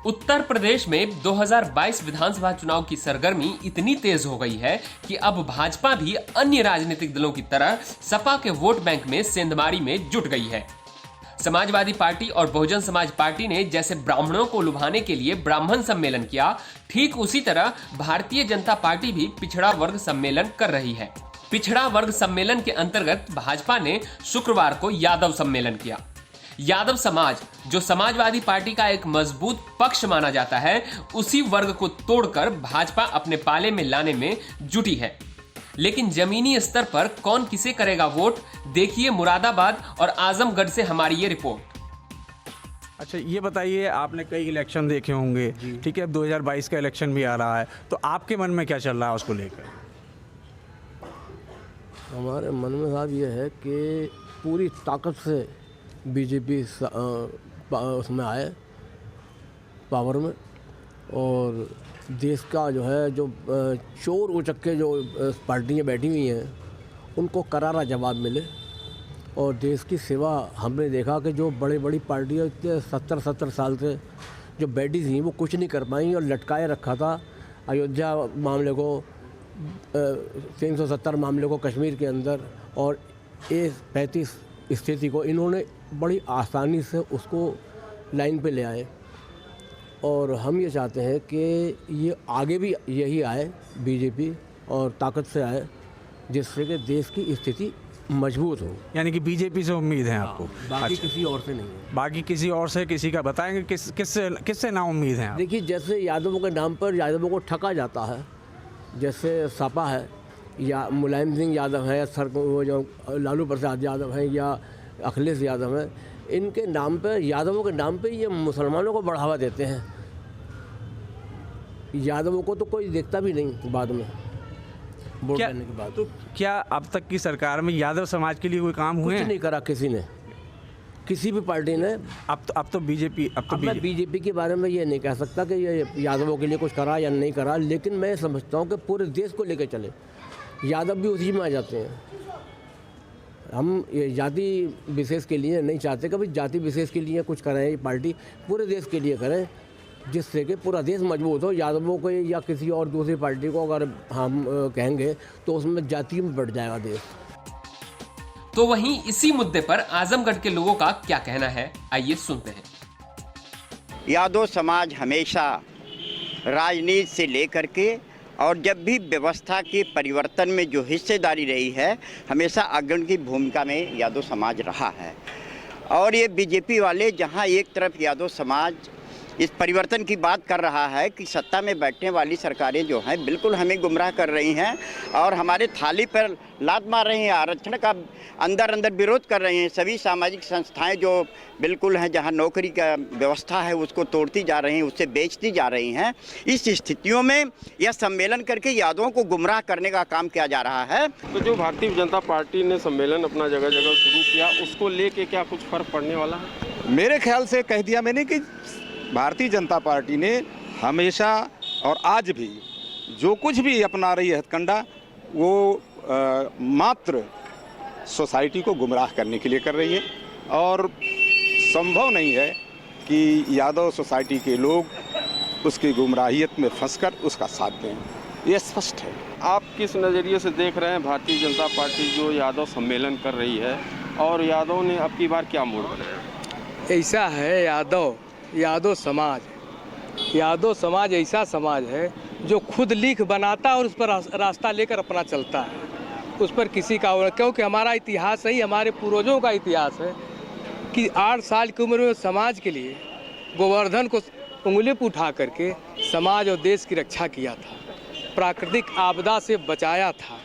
उत्तर प्रदेश में 2022 विधानसभा चुनाव की सरगर्मी इतनी तेज हो गई है कि अब भाजपा भी अन्य राजनीतिक दलों की तरह सपा के वोट बैंक में सेंधमारी में जुट गई है। समाजवादी पार्टी और बहुजन समाज पार्टी ने जैसे ब्राह्मणों को लुभाने के लिए ब्राह्मण सम्मेलन किया, ठीक उसी तरह भारतीय जनता पार्टी भी पिछड़ा वर्ग सम्मेलन कर रही है। पिछड़ा वर्ग सम्मेलन के अंतर्गत भाजपा ने शुक्रवार को यादव सम्मेलन किया। यादव समाज, जो समाजवादी पार्टी का एक मजबूत पक्ष माना जाता है, उसी वर्ग को तोड़कर भाजपा अपने पाले में लाने में जुटी है। लेकिन जमीनी स्तर पर कौन किसे करेगा वोट, देखिए मुरादाबाद और आजमगढ़ से हमारी ये रिपोर्ट। अच्छा, ये बताइए, आपने कई इलेक्शन देखे होंगे, ठीक है, अब 2022 का इलेक्शन भी आ रहा है, तो आपके मन में क्या चल रहा है उसको लेकर? हमारे मन में साहब ये है कि पूरी ताकत से बीजेपी उसमें आए पावर में, और देश का जो है जो चोर उचक्के जो पार्टियाँ बैठी हुई हैं उनको करारा जवाब मिले। और देश की सेवा हमने देखा कि जो बड़ी बड़ी पार्टियाँ इतने 70 साल से जो बैठी थी वो कुछ नहीं कर पाई और लटकाए रखा था। अयोध्या मामले को, 370 मामले को कश्मीर के अंदर, और A35 स्थिति को इन्होंने बड़ी आसानी से उसको लाइन पे ले आए। और हम ये चाहते हैं कि ये आगे भी यही आए बीजेपी, और ताकत से आए, जिससे कि देश की स्थिति मजबूत हो। यानी कि बीजेपी से उम्मीद है आपको? बाकी अच्छा, किसी और से नहीं है। बाकी किसी और से, किसी का बताएंगे, किससे ना उम्मीद है आप? देखिए, जैसे यादवों के नाम पर यादवों को ठगा जाता है, जैसे सपा है या मुलायम सिंह यादव है, या वो जो लालू प्रसाद यादव हैं या अखिलेश यादव हैं, इनके नाम पे, यादवों के नाम पे ये मुसलमानों को बढ़ावा देते हैं। यादवों को तो कोई देखता भी नहीं बाद में वोट देने के बाद। तो क्या अब तक की सरकार में यादव समाज के लिए कोई काम हुए हैं? कुछ नहीं करा किसी ने, किसी भी पार्टी ने। अब तो बीजेपी मैं बीजेपी के बारे में ये नहीं कह सकता कि ये यादवों के लिए कुछ करा या नहीं करा, लेकिन मैं समझता हूँ कि पूरे देश को लेकर चले। यादव भी उसी में आ जाते हैं। हम ये जाति विशेष के लिए नहीं चाहते, कभी जाति विशेष के लिए कुछ करें, ये पार्टी पूरे देश के लिए करें, जिससे कि पूरा देश मजबूत हो। यादवों को या किसी और दूसरी पार्टी को अगर हम कहेंगे तो उसमें जाति में बढ़ जाएगा देश। तो वहीं इसी मुद्दे पर आजमगढ़ के लोगों का क्या कहना है, आइए सुनते हैं। यादव समाज हमेशा राजनीति से लेकर के और जब भी व्यवस्था के परिवर्तन में जो हिस्सेदारी रही है, हमेशा अग्रणी की भूमिका में यादव समाज रहा है। और ये बीजेपी वाले जहां एक तरफ यादव समाज इस परिवर्तन की बात कर रहा है कि सत्ता में बैठने वाली सरकारें जो हैं बिल्कुल हमें गुमराह कर रही हैं और हमारे थाली पर लात मार रही हैं, आरक्षण का अंदर विरोध कर रही हैं। सभी सामाजिक संस्थाएं जो बिल्कुल हैं, जहां नौकरी का व्यवस्था है उसको तोड़ती जा रही हैं, उससे बेचती जा रही हैं। इस स्थितियों में यह सम्मेलन करके यादवों को गुमराह करने का काम किया जा रहा है। तो जो भारतीय जनता पार्टी ने सम्मेलन अपना जगह जगह शुरू किया, उसको लेके क्या कुछ फर्क पड़ने वाला है? मेरे ख्याल से कह दिया मैंने कि भारतीय जनता पार्टी ने हमेशा और आज भी जो कुछ भी अपना रही है हथकंडा, वो मात्र सोसाइटी को गुमराह करने के लिए कर रही है। और संभव नहीं है कि यादव सोसाइटी के लोग उसकी गुमराहियत में फंसकर उसका साथ दें, ये स्पष्ट है। आप किस नज़रिए से देख रहे हैं भारतीय जनता पार्टी जो यादव सम्मेलन कर रही है, और यादव ने अब की बार क्या मोड़ बनाया? ऐसा है, यादव समाज ऐसा समाज है जो खुद लिख बनाता है और उस पर रास्ता लेकर अपना चलता है, उस पर किसी का, क्योंकि हमारा इतिहास है, हमारे पूर्वजों का इतिहास है कि 8 साल की उम्र में समाज के लिए गोवर्धन को उंगली पर उठा करके समाज और देश की रक्षा किया था, प्राकृतिक आपदा से बचाया था।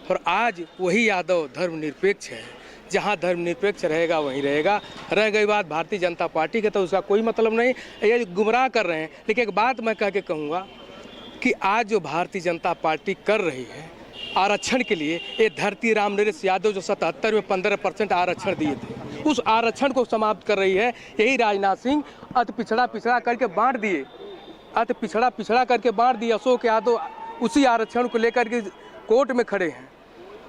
और आज वही यादव धर्मनिरपेक्ष है, जहाँ धर्मनिरपेक्ष रहेगा वहीं रहेगा। रह गई बात भारतीय जनता पार्टी के, तो उसका कोई मतलब नहीं, ये गुमराह कर रहे हैं। लेकिन एक बात मैं कह के कहूँगा कि आज जो भारतीय जनता पार्टी कर रही है आरक्षण के लिए, ये धरती राम नरेश यादव जो 77 में 15% आरक्षण दिए थे, उस आरक्षण को समाप्त कर रही है। यही राजनाथ सिंह अति पिछड़ा करके बांट दिए, अति पिछड़ा करके बांट दिए। अशोक यादव उसी आरक्षण को लेकर के कोर्ट में खड़े हैं,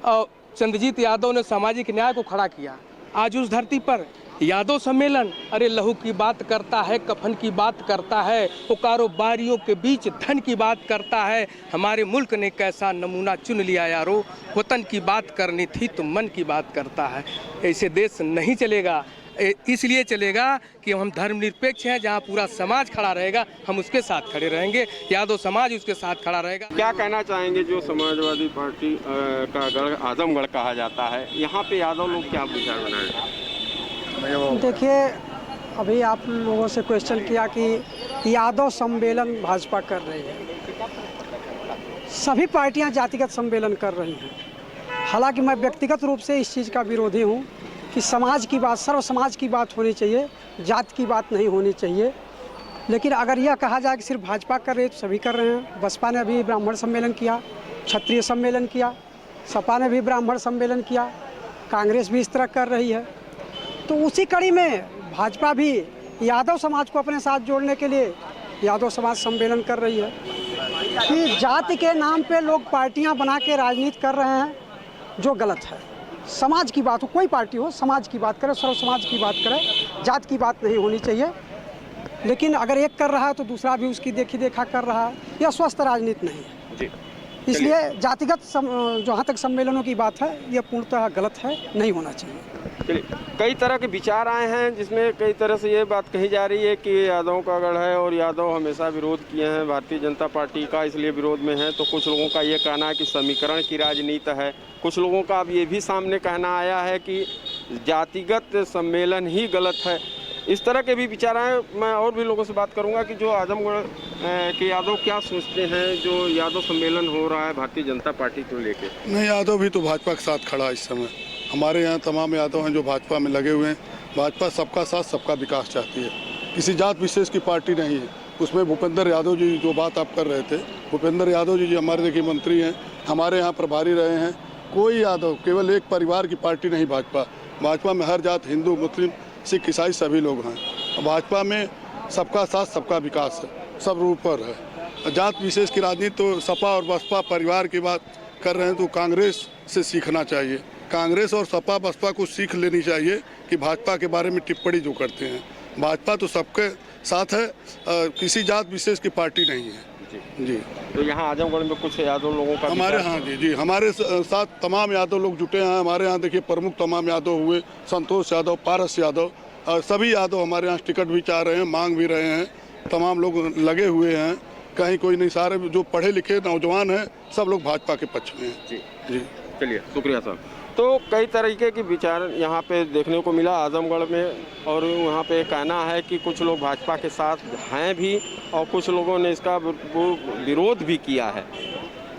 और चंद्रजीत यादव ने सामाजिक न्याय को खड़ा किया। आज उस धरती पर यादव सम्मेलन, अरे लहू की बात करता है, कफन की बात करता है, वो कारोबारियों के बीच धन की बात करता है। हमारे मुल्क ने कैसा नमूना चुन लिया यारो, वतन की बात करनी थी तो मन की बात करता है। ऐसे देश नहीं चलेगा, इसलिए चलेगा कि हम धर्मनिरपेक्ष हैं। जहां पूरा समाज खड़ा रहेगा हम उसके साथ खड़े रहेंगे, यादव समाज उसके साथ खड़ा रहेगा। क्या कहना चाहेंगे, जो समाजवादी पार्टी का गढ़ आजमगढ़ कहा जाता है, यहाँ पे यादव लोग क्या विचार बनाए? देखिए, अभी आप लोगों से क्वेश्चन किया कि यादव सम्मेलन भाजपा कर रही है। सभी पार्टियां जातिगत सम्मेलन कर रही हैं। हालांकि मैं व्यक्तिगत रूप से इस चीज़ का विरोधी हूँ कि समाज की बात, सर्व समाज की बात होनी चाहिए, जात की बात नहीं होनी चाहिए। लेकिन अगर यह कहा जाए कि सिर्फ भाजपा कर रही है तो सभी कर रहे हैं। बसपा ने अभी ब्राह्मण सम्मेलन किया, क्षत्रिय सम्मेलन किया, सपा ने भी ब्राह्मण सम्मेलन किया, कांग्रेस भी इस तरह कर रही है। तो उसी कड़ी में भाजपा भी यादव समाज को अपने साथ जोड़ने के लिए यादव समाज सम्मेलन कर रही है। कि जाति के नाम पे लोग पार्टियां बना के राजनीति कर रहे हैं, जो गलत है। समाज की बात हो, कोई पार्टी हो, समाज की बात करे, सर्व समाज की बात करे, जात की बात नहीं होनी चाहिए। लेकिन अगर एक कर रहा है तो दूसरा भी उसकी देखी देखा कर रहा है, यह स्वस्थ राजनीति नहीं है जी। इसलिए जातिगत जहाँ तक सम्मेलनों की बात है, यह पूर्णतः गलत है, नहीं होना चाहिए। चलिए, कई तरह के विचार आए हैं जिसमें कई तरह से ये बात कही जा रही है कि यादव का गढ़ है और यादव हमेशा विरोध किए हैं भारतीय जनता पार्टी का, इसलिए विरोध में है। तो कुछ लोगों का ये कहना है कि समीकरण की राजनीति है। कुछ लोगों का अब ये भी सामने कहना आया है कि जातिगत सम्मेलन ही गलत है। इस तरह के भी विचार आए। मैं और भी लोगों से बात करूंगा कि जो आजमगढ़ के यादव क्या सोचते हैं, जो यादव सम्मेलन हो रहा है भारतीय जनता पार्टी को लेके। नहीं, यादव भी तो भाजपा के साथ खड़ा है इस समय। हमारे यहाँ तमाम यादव हैं जो भाजपा में लगे हुए हैं। भाजपा सबका साथ सबका विकास चाहती है, किसी जात विशेष की पार्टी नहीं है। उसमें भूपेंद्र यादव जी जो बात आप कर रहे थे, भूपेंद्र यादव जी हमारे देखिए मंत्री हैं, हमारे यहाँ प्रभारी रहे हैं। कोई यादव, केवल एक परिवार की पार्टी नहीं भाजपा। भाजपा में हर जात, हिंदू, मुस्लिम, सिख, ईसाई सभी लोग हैं। भाजपा में सबका साथ सबका विकास है, सब ऊपर है। जात विशेष की राजनीति तो सपा और बसपा परिवार की बात कर रहे हैं, तो कांग्रेस से सीखना चाहिए। कांग्रेस और सपा बसपा को सीख लेनी चाहिए कि भाजपा के बारे में टिप्पणी जो करते हैं। भाजपा तो सबके साथ है, किसी जात विशेष की पार्टी नहीं है जी। तो यहाँ आजमगढ़ में कुछ यादव लोगों का हमारे यहाँ जी हमारे साथ तमाम यादव लोग जुटे हैं। हमारे यहाँ देखिए प्रमुख तमाम यादव हुए, संतोष यादव, पारस यादव, सभी यादव हमारे यहाँ टिकट भी चाह रहे हैं, मांग भी रहे हैं। तमाम लोग लगे हुए हैं, कहीं कोई नहीं। सारे जो पढ़े लिखे नौजवान हैं सब लोग भाजपा के पक्ष में हैं जी। चलिए, शुक्रिया साहब। तो कई तरीके के विचार यहाँ पे देखने को मिला आजमगढ़ में, और वहाँ पे कहना है कि कुछ लोग भाजपा के साथ हैं भी और कुछ लोगों ने इसका विरोध भी किया है।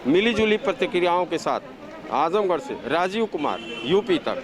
मिली जुली प्रतिक्रियाओं के साथ आजमगढ़ से राजीव कुमार, यूपी तक।